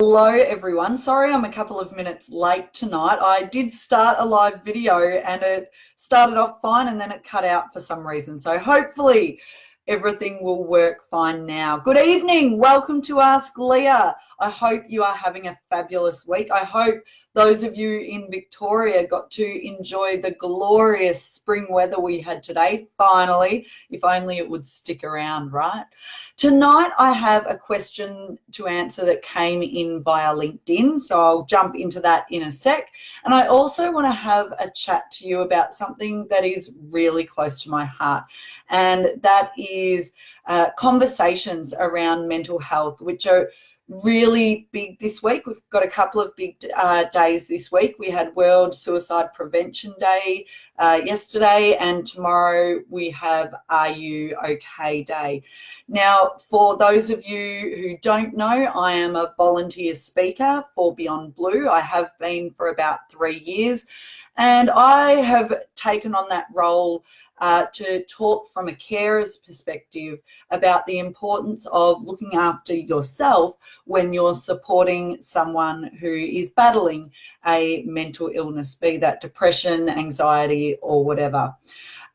Hello everyone. Sorry I'm a couple of minutes late tonight. I did start a live video and it started off fine and then it cut out for some reason. So hopefully everything will work fine now. Good evening. Welcome to Ask Leah. I hope you are having a fabulous week. I hope those of you in Victoria got to enjoy the glorious spring weather we had today, finally, if only it would stick around, right? Tonight I have a question to answer that came in via LinkedIn, so I'll jump into that in a sec. And I also want to have a chat to you about something that is really close to my heart, and that is conversations around mental health, which are really big this week. We've got a couple of big days this week. We had World Suicide Prevention Day yesterday, and tomorrow we have Are You OK Day. Now, for those of you who don't know, I am a volunteer speaker for Beyond Blue. I have been for about 3 years, and I have taken on that role to talk from a carer's perspective about the importance of looking after yourself when you're supporting someone who is battling a mental illness, be that depression, anxiety, or whatever.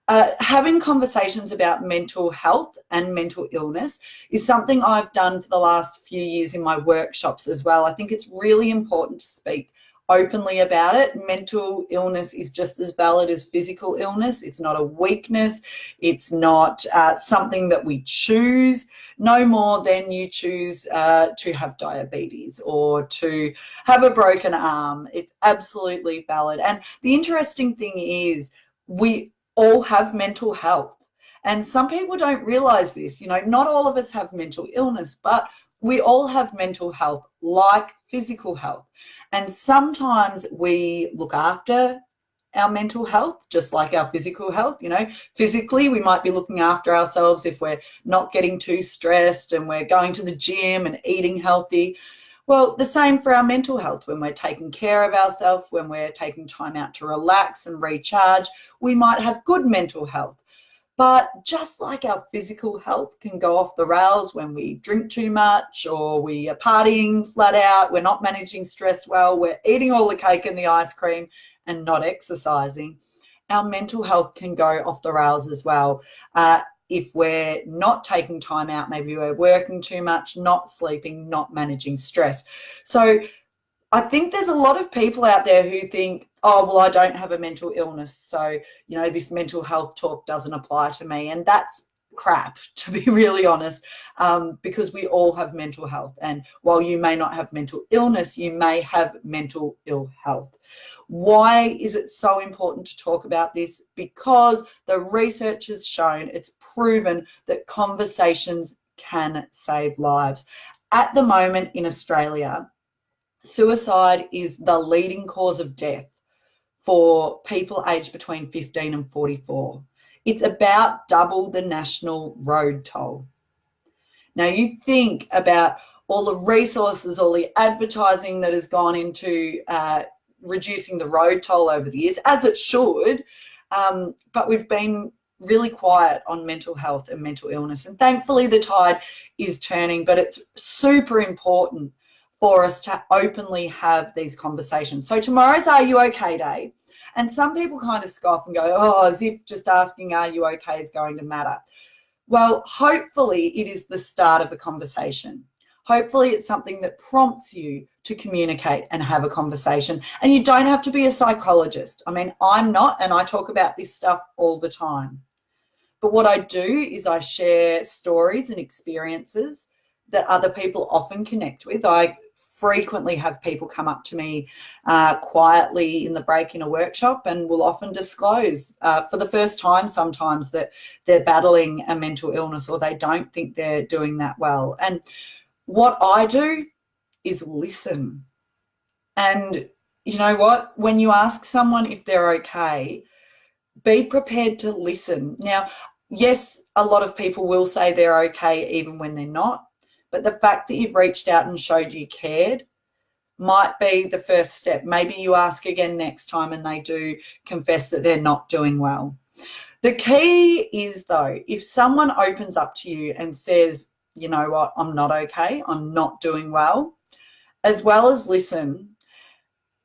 Having conversations about mental health and mental illness is something I've done for the last few years in my workshops as well. I think it's really important to speak openly about it. Mental illness is just as valid as physical illness. It's not a weakness. It's not something that we choose, no more than you choose to have diabetes or to have a broken arm. It's absolutely valid. And the interesting thing is we all have mental health. And some people don't realize this. You know, not all of us have mental illness, but we all have mental health like physical health. And sometimes we look after our mental health just like our physical health. You know, physically we might be looking after ourselves if we're not getting too stressed and we're going to the gym and eating healthy. Well, the same for our mental health. When we're taking care of ourselves, when we're taking time out to relax and recharge, we might have good mental health. But just like our physical health can go off the rails when we drink too much or we are partying flat out, we're not managing stress well, we're eating all the cake and the ice cream and not exercising, our mental health can go off the rails as well. If we're not taking time out, maybe we're working too much, not sleeping, not managing stress. So I think there's a lot of people out there who think, oh, well, I don't have a mental illness, so, you know, this mental health talk doesn't apply to me. And that's crap, to be really honest, because we all have mental health. And while you may not have mental illness, you may have mental ill health. Why is it so important to talk about this? Because the research has shown, it's proven that conversations can save lives. At the moment in Australia, suicide is the leading cause of death for people aged between 15 and 44. It's about double the national road toll. Now, you think about all the resources, all the advertising that has gone into reducing the road toll over the years, as it should, but we've been really quiet on mental health and mental illness. And thankfully the tide is turning, but it's super important for us to openly have these conversations. So tomorrow's Are You OK Day? And some people kind of scoff and go, oh, as if just asking are you okay is going to matter. Well, hopefully it is the start of a conversation. Hopefully it's something that prompts you to communicate and have a conversation. And you don't have to be a psychologist. I mean, I'm not, and I talk about this stuff all the time. But what I do is I share stories and experiences that other people often connect with. I frequently have people come up to me quietly in the break in a workshop and will often disclose for the first time sometimes that they're battling a mental illness or they don't think they're doing that well. And what I do is listen. And you know what? When you ask someone if they're okay, be prepared to listen. Now, yes, a lot of people will say they're okay even when they're not. But the fact that you've reached out and showed you cared might be the first step. Maybe you ask again next time and they do confess that they're not doing well. The key is, though, if someone opens up to you and says, you know what, I'm not okay, I'm not doing well, as well as listen,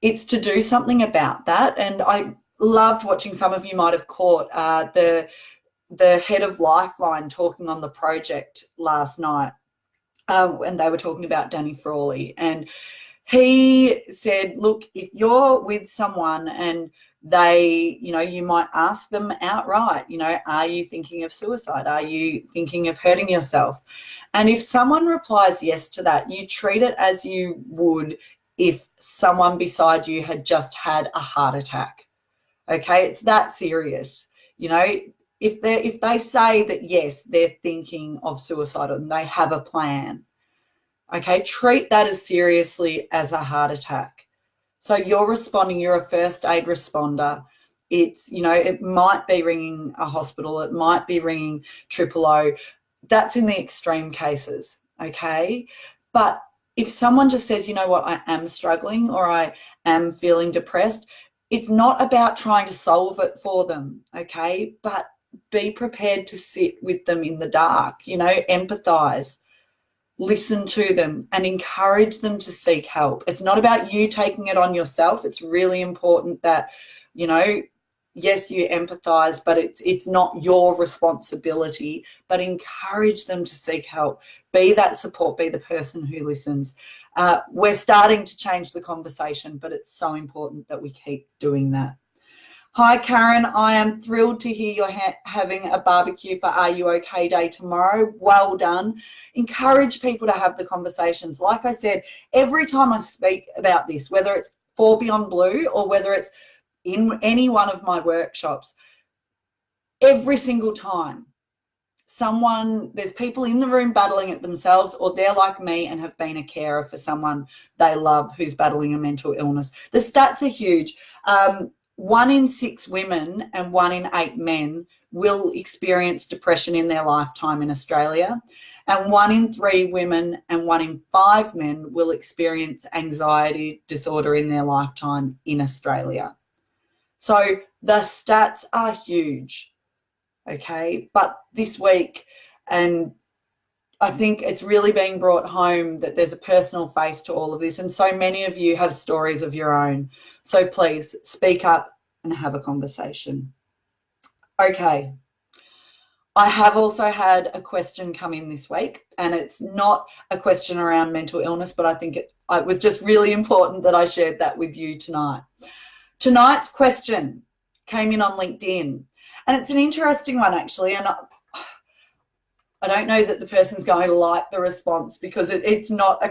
it's to do something about that. And I loved watching, some of you might have caught the head of Lifeline talking on the project last night, and they were talking about Danny Frawley, and he said, look, if you're with someone and they, you might ask them outright, are you thinking of suicide? Are you thinking of hurting yourself? And if someone replies yes to that, you treat it as you would if someone beside you had just had a heart attack. Okay, it's that serious. If they say that yes, they're thinking of suicide and they have a plan, okay, treat that as seriously as a heart attack. So you're responding, you're a first aid responder. It's, it might be ringing a hospital, it might be ringing 000. That's in the extreme cases, okay? But if someone just says, you know what, I am struggling or I am feeling depressed, it's not about trying to solve it for them, okay? But be prepared to sit with them in the dark, empathize. Listen to them and encourage them to seek help. It's not about you taking it on yourself. It's really important that, yes, you empathize, but it's not your responsibility, but encourage them to seek help. Be that support, be the person who listens. We're starting to change the conversation, but it's so important that we keep doing that. Hi, Karen. I am thrilled to hear you're having a barbecue for Are You OK Day tomorrow. Well done. Encourage people to have the conversations. Like I said, every time I speak about this, whether it's for Beyond Blue or whether it's in any one of my workshops, every single time there's people in the room battling it themselves, or they're like me and have been a carer for someone they love who's battling a mental illness. The stats are huge. 1 in 6 women and 1 in 8 men will experience depression in their lifetime in Australia, and 1 in 3 women and 1 in 5 men will experience anxiety disorder in their lifetime in Australia. So the stats are huge, okay? But this week, and I think it's really being brought home that there's a personal face to all of this, and so many of you have stories of your own. So please speak up and have a conversation. Okay. I have also had a question come in this week, and it's not a question around mental illness, but I think it was just really important that I shared that with you tonight. Tonight's question came in on LinkedIn, and it's an interesting one actually, and I don't know that the person's going to like the response because it's not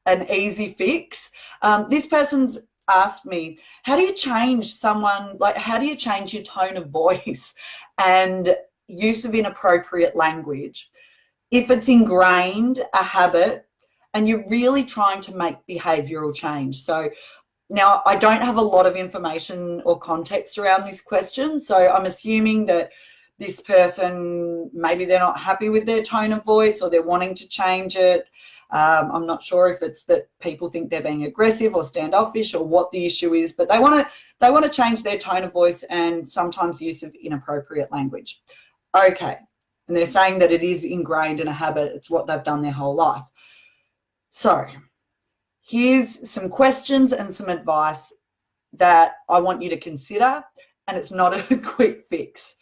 an easy fix. This person's asked me, how do you change your tone of voice and use of inappropriate language if it's ingrained, a habit, and you're really trying to make behavioural change? So now I don't have a lot of information or context around this question, so I'm assuming that this person, maybe they're not happy with their tone of voice or they're wanting to change it. I'm not sure if it's that people think they're being aggressive or standoffish or what the issue is, but they want to change their tone of voice and sometimes use of inappropriate language. Okay. And they're saying that it is ingrained in a habit. It's what they've done their whole life. So here's some questions and some advice that I want you to consider, and it's not a quick fix.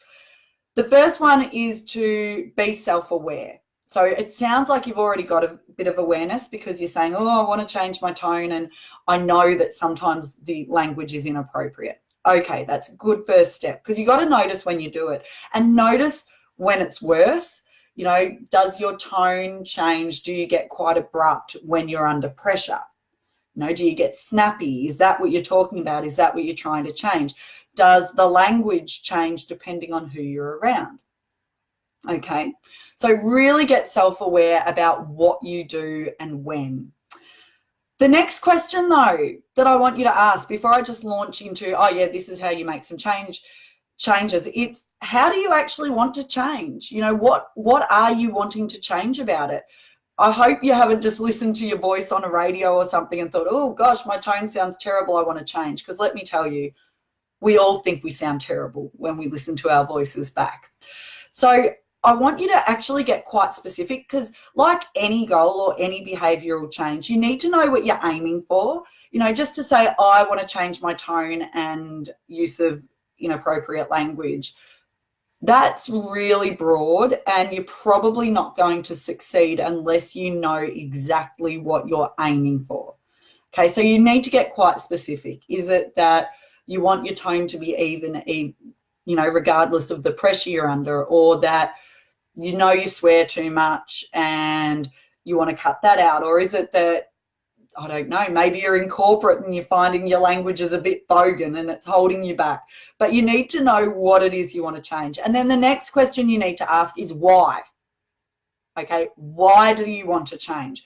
The first one is to be self-aware. So it sounds like you've already got a bit of awareness because you're saying, oh, I want to change my tone and I know that sometimes the language is inappropriate. Okay, that's a good first step because you've got to notice when you do it and notice when it's worse. Does your tone change? Do you get quite abrupt when you're under pressure? Do you get snappy? Is that what you're talking about? Is that what you're trying to change? Does the language change depending on who you're around? Okay, so really get self-aware about what you do and when. The next question, though, that I want you to ask before I just launch into, oh, yeah, this is how you make some changes, it's how do you actually want to change? What are you wanting to change about it? I hope you haven't just listened to your voice on a radio or something and thought, oh, gosh, my tone sounds terrible, I want to change. Because let me tell you, we all think we sound terrible when we listen to our voices back. So I want you to actually get quite specific, because like any goal or any behavioral change, you need to know what you're aiming for. You know, just to say, I want to change my tone and use of inappropriate language, that's really broad, and you're probably not going to succeed unless you know exactly what you're aiming for. Okay, so you need to get quite specific. Is it that you want your tone to be even, regardless of the pressure you're under, or that you swear too much and you want to cut that out? Or is it that, I don't know, maybe you're in corporate and you're finding your language is a bit bogan and it's holding you back? But you need to know what it is you want to change. And then the next question you need to ask is why. Okay, why do you want to change?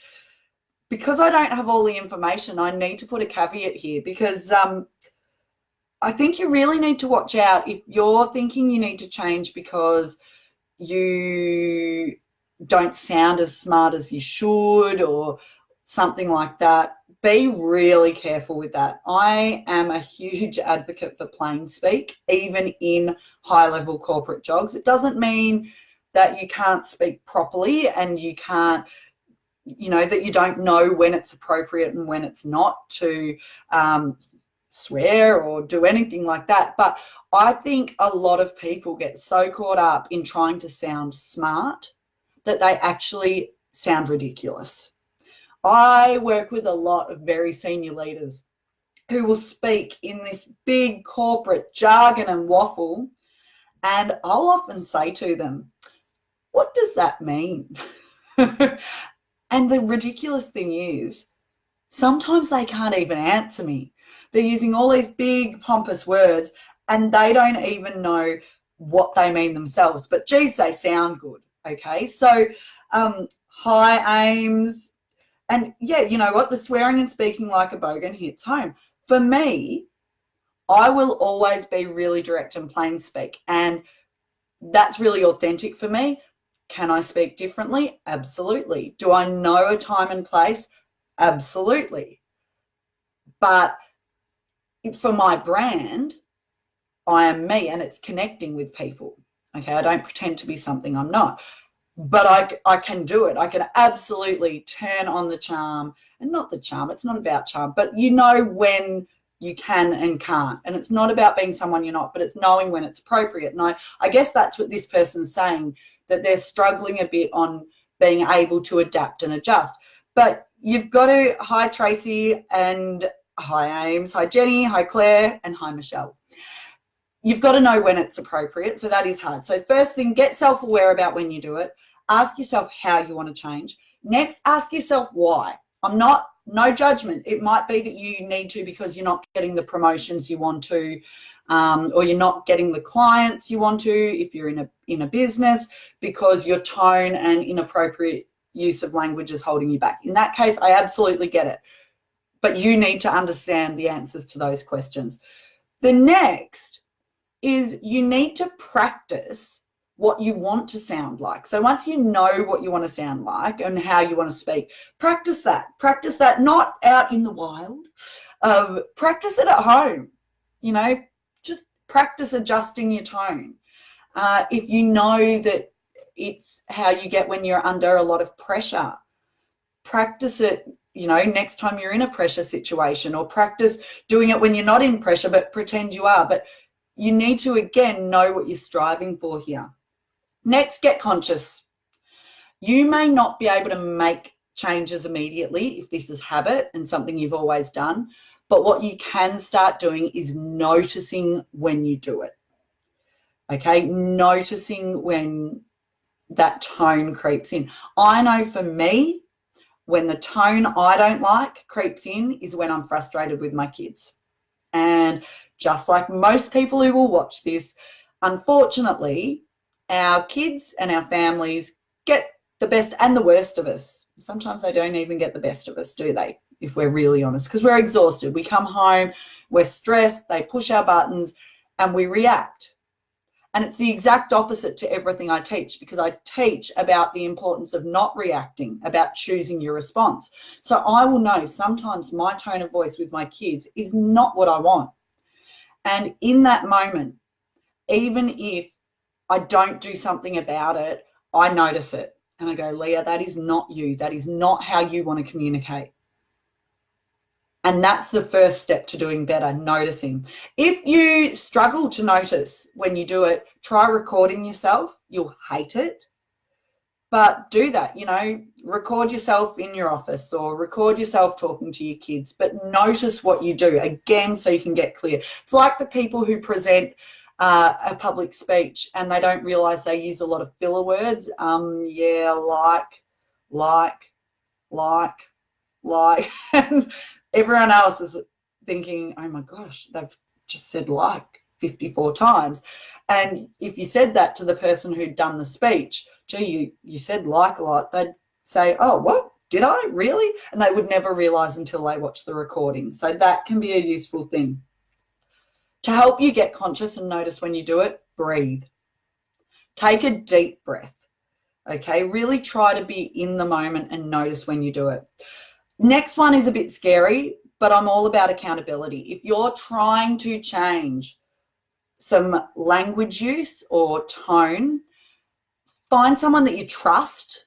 Because I don't have all the information, I need to put a caveat here, because I think you really need to watch out if you're thinking you need to change because you don't sound as smart as you should or something like that. Be really careful with that. I am a huge advocate for plain speak, even in high-level corporate jobs. It doesn't mean that you can't speak properly and you can't, that you don't know when it's appropriate and when it's not to swear or do anything like that. But I think a lot of people get so caught up in trying to sound smart that they actually sound ridiculous. I work with a lot of very senior leaders who will speak in this big corporate jargon and waffle, and I'll often say to them, what does that mean? And the ridiculous thing is, sometimes they can't even answer me. They're using all these big pompous words and they don't even know what they mean themselves, but geez, they sound good. Okay, so high aims, and yeah, you know what, the swearing and speaking like a bogan hits home. For me, I will always be really direct and plain speak, and that's really authentic for me. Can I speak differently? Absolutely. Do I know a time and place? Absolutely. But for my brand, I am me, and it's connecting with people. Okay, I don't pretend to be something I'm not, but I can do it. I can absolutely turn on the charm, and not the charm. It's not about charm, but when you can and can't. And it's not about being someone you're not, but it's knowing when it's appropriate. And I guess that's what this person's saying, that they're struggling a bit on being able to adapt and adjust. But you've got to, hi Tracy, and hi Ames, hi Jenny, hi Claire, and hi Michelle. You've got to know when it's appropriate. So that is hard. So first thing, get self-aware about when you do it. Ask yourself how you want to change. Next, ask yourself why. No judgment. It might be that you need to because you're not getting the promotions you want to, or you're not getting the clients you want to if you're in a business, because your tone and inappropriate use of language is holding you back. In that case, I absolutely get it. But you need to understand the answers to those questions. The next is you need to practice what you want to sound like. So once you know what you want to sound like and how you want to speak, practice that. Practice that, not out in the wild. Practice it at home. Just practice adjusting your tone. If you know that it's how you get when you're under a lot of pressure, practice it, next time you're in a pressure situation, or practice doing it when you're not in pressure, but pretend you are. But you need to, again, know what you're striving for here. Next, get conscious. You may not be able to make changes immediately if this is habit and something you've always done, but what you can start doing is noticing when you do it. Okay, noticing when that tone creeps in. I know for me, when the tone I don't like creeps in is when I'm frustrated with my kids. And just like most people who will watch this, unfortunately, our kids and our families get the best and the worst of us. Sometimes they don't even get the best of us, do they? If we're really honest, because we're exhausted. We come home, we're stressed, they push our buttons, and we react. And it's the exact opposite to everything I teach, because I teach about the importance of not reacting, about choosing your response. So I will know sometimes my tone of voice with my kids is not what I want. And in that moment, even if I don't do something about it, I notice it. And I go, Leah, that is not you. That is not how you want to communicate. And that's the first step to doing better, noticing. If you struggle to notice when you do it, try recording yourself. You'll hate it. But do that, record yourself in your office or record yourself talking to your kids, but notice what you do, again, so you can get clear. It's like the people who present a public speech and they don't realize they use a lot of filler words. Yeah, like. And everyone else is thinking, oh my gosh, they've just said like 54 times. And if you said that to the person who'd done the speech, gee, you said like a lot, they'd say, oh, what? Did I really? And they would never realize until they watch the recording. So that can be a useful thing. To help you get conscious and notice when you do it, breathe. Take a deep breath. Okay, really try to be in the moment and notice when you do it. Next one is a bit scary, but I'm all about accountability. If you're trying to change some language use or tone, find someone that you trust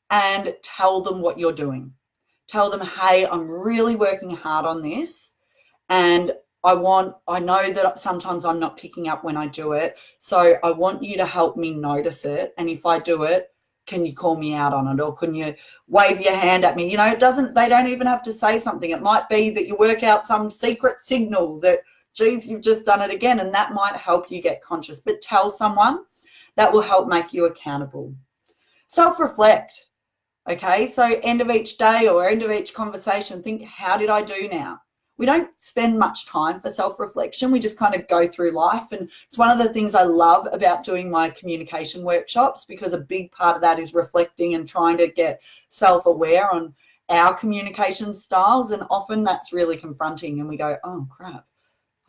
and tell them what you're doing. Tell them, hey, I'm really working hard on this, and I know that sometimes I'm not picking up when I do it, so I want you to help me notice it, and if I do it, can you call me out on it, or can you wave your hand at me? They don't even have to say something. It might be that you work out some secret signal that, geez, you've just done it again, and that might help you get conscious. But tell someone. That will help make you accountable. Self-reflect. Okay, so end of each day or end of each conversation, think, how did I do now? We don't spend much time for self-reflection. We just kind of go through life. And it's one of the things I love about doing my communication workshops, because a big part of that is reflecting and trying to get self-aware on our communication styles. And often that's really confronting and we go, oh, crap,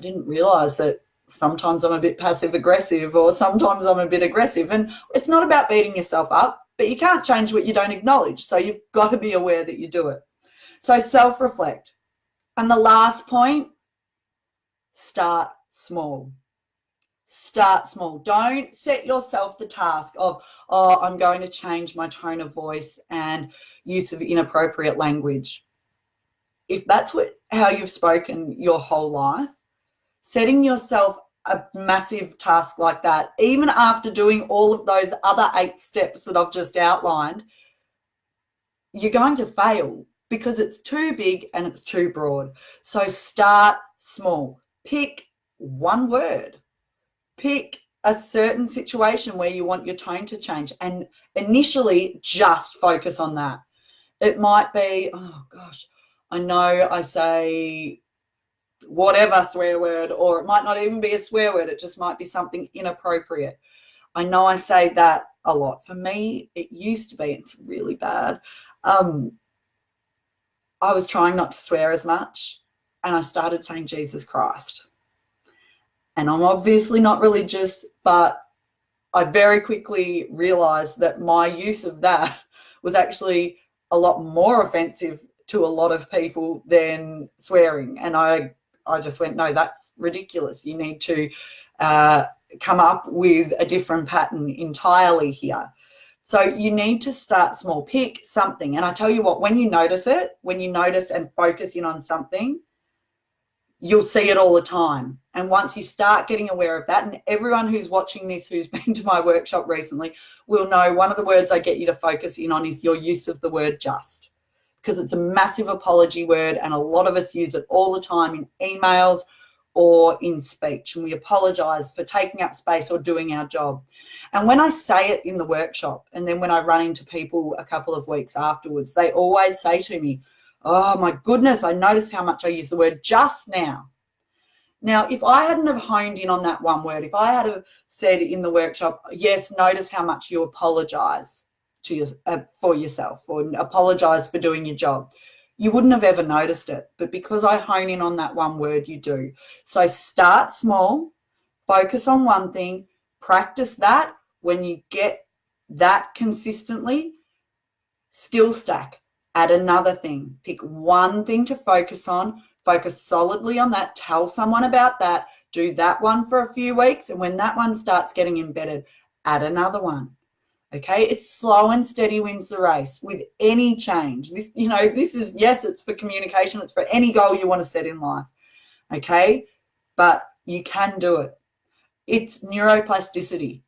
I didn't realize that sometimes I'm a bit passive aggressive or sometimes I'm a bit aggressive. And it's not about beating yourself up, but you can't change what you don't acknowledge. So you've got to be aware that you do it. So self-reflect. And the last point, start small. Start small. Don't set yourself the task of, oh, I'm going to change my tone of voice and use of inappropriate language. If that's how you've spoken your whole life, setting yourself a massive task like that, even after doing all of those other 8 steps that I've just outlined, you're going to fail because it's too big and it's too broad. So start small. Pick one word. Pick a certain situation where you want your tone to change, and initially just focus on that. It might be, oh gosh, I know I say whatever swear word, or it might not even be a swear word. It just might be something inappropriate. I know I say that a lot. For me, it used to be, it's really bad. I was trying not to swear as much, and I started saying Jesus Christ. And I'm obviously not religious, but I very quickly realized that my use of that was actually a lot more offensive to a lot of people than swearing. And I just went, no, that's ridiculous. You need to come up with a different pattern entirely here. So you need to start small. Pick something. And I tell you what, when you notice it, when you notice and focus in on something, you'll see it all the time. And once you start getting aware of that, and everyone who's watching this, who's been to my workshop recently, will know one of the words I get you to focus in on is your use of the word just, because it's a massive apology word, and a lot of us use it all the time in emails or in speech, and we apologize for taking up space or doing our job. And when I say it in the workshop, and then when I run into people a couple of weeks afterwards, they always say to me, oh my goodness, I noticed how much I use the word just now. Now, if I hadn't have honed in on that one word, if I had have said in the workshop, yes, notice how much you apologize for yourself, or apologize for doing your job, you wouldn't have ever noticed it. But because I hone in on that one word, you do. So start small, focus on one thing, practice that. When you get that consistently, skill stack, add another thing. Pick one thing to focus on, Focus solidly on that. Tell someone about that. Do that one for a few weeks. And when that one starts getting embedded, add another one. Okay, it's slow and steady wins the race with any change. This is, yes, it's for communication. It's for any goal you want to set in life. Okay, but you can do it. It's neuroplasticity.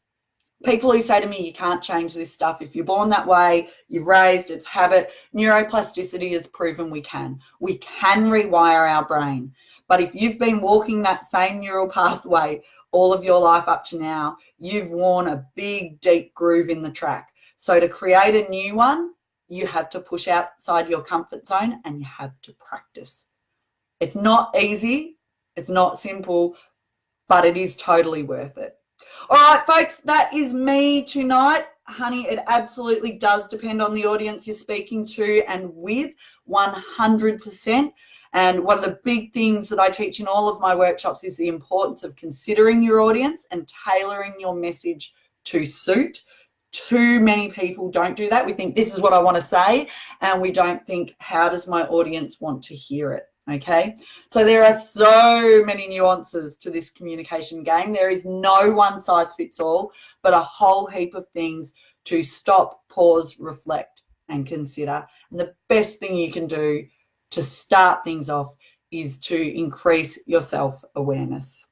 People who say to me, you can't change this stuff. If you're born that way, you've raised, it's habit. Neuroplasticity has proven we can. We can rewire our brain. But if you've been walking that same neural pathway all of your life up to now, you've worn a big, deep groove in the track. So to create a new one, you have to push outside your comfort zone and you have to practice. It's not easy. It's not simple, but it is totally worth it. All right, folks, that is me tonight. Honey, it absolutely does depend on the audience you're speaking to and with, 100%. And one of the big things that I teach in all of my workshops is the importance of considering your audience and tailoring your message to suit. Too many people don't do that. We think this is what I want to say, and we don't think, how does my audience want to hear it? Okay, so there are so many nuances to this communication game. There is no one size fits all, but a whole heap of things to stop, pause, reflect, and consider. And the best thing you can do to start things off is to increase your self-awareness.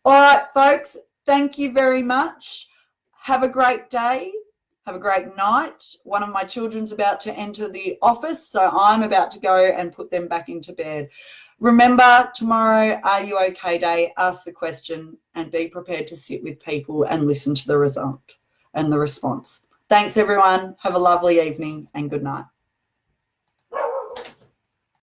All right, folks, thank you very much. Have a great day. Have a great night. One of my children's about to enter the office, so I'm about to go and put them back into bed. Remember, tomorrow, Are You Okay Day? Ask the question and be prepared to sit with people and listen to the result and the response. Thanks, everyone. Have a lovely evening and good night.